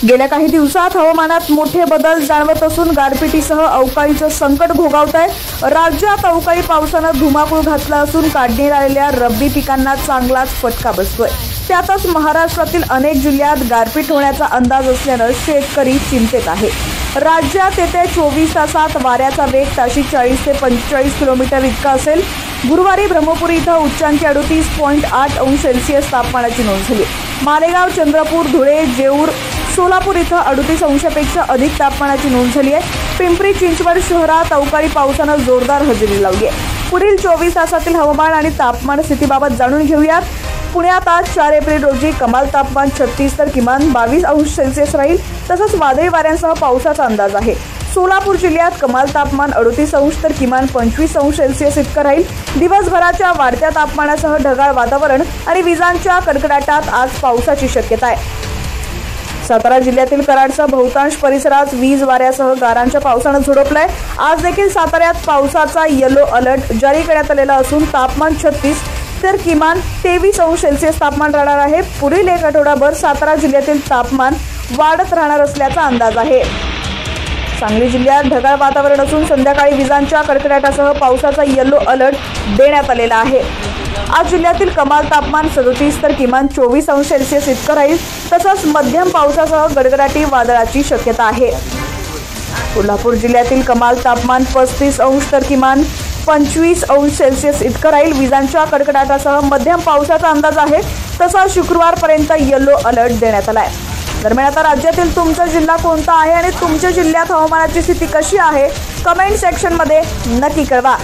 गेल्या काही दिवसात हवामानात मोठे बदल जाणवत असून गारपिटीसह अवकाळीचं संकट भोगावत आहे। राज्यात अवकाळी पावसानं धुमाकूळ घातला असून काढणीला आलेल्या रब्बी पिकांना चांगलाच फटका बसतोय। त्यातच महाराष्ट्रातील अनेक जिल्ह्यात गारपीट होण्याचा अंदाज असल्यानं शेतकरी चिंतेत आहे। राज्यात येत्या 24 तासात वाऱ्याचा वेग ताशी 40 ते 45 किलोमीटर इतका असेल। गुरुवारी ब्रह्मपुरी इथं उच्चांकी 38.8 अंश सेल्सिअस तापमानाची नोंद झाली। मालेगाव, चंद्रपूर, धुळे, जेऊर, सोलापूर इथं 38 अंशापेक्षा अधिक तापमानाची नोंद झाली आहे। पिंपरी चिंचवड शहरात अवकाळी पावसानं जोरदार हजेरी लावली आहे। पुढील 24 तासातील हवामान आणि तापमान स्थितीबाबत जाणून घेऊयात। पुण्यात आज 4 एप्रिल रोजी कमाल तापमान 36 तर किमान 22 अंश सेल्सिअस राहील। तसंच वादळी वाऱ्यांसह पावसाचा अंदाज आहे। सोलापूर जिल्ह्यात कमाल तापमान 38 अंश तर किमान 25 अंश सेल्सिअस इतकं राहील। दिवसभराच्या वाढत्या तापमानासह ढगाळ वातावरण आणि विजांच्या कडकडाटात आज पावसाची शक्यता आहे। सातारा जिल्ह्यातील कराडसह बहुतांश परिसरात वीज वाऱ्यासह गारांच्या पावसानं झोडपलाय। आज देखील साताऱ्यात पावसाचा येलो अलर्ट जारी करण्यात आलेला असून तापमान 36 तर किमान 23 अंश सेल्सिअस तापमान राहणार आहे। पुढील एक आठवडाभर सातारा जिल्ह्यातील तापमान वाढत राहणार असल्याचा अंदाज आहे। सांगली जिल्ह्यात ढगाळ वातावरण असून संध्याकाळी विजांच्या कडकडाटासह पावसाचा येलो अलर्ट देण्यात आलेला आहे। आज जिल्ह्यातील कमाल तापमान 37 तर किमान 24 अंश सेल्सिअस इतकं राहील। तसंच मध्यम पावसासह गडगडाटी वादळाची शक्यता आहे। कोल्हापूर जिल्ह्यातील कमाल तापमान 35 अंश तर किमान 25 अंश सेल्सिअस इतकं राहील। विजांच्या कडकडाटासह मध्यम पावसाचा अंदाज आहे। तसंच शुक्रवारपर्यंत येलो अलर्ट देण्यात आलाय। दरम्यान आता राज्यातील तुमचा जिल्हा कोणता आहे आणि तुमच्या जिल्ह्यात हवामानाची स्थिती कशी आहे कमेंट सेक्शन मध्ये नक्की कळवा।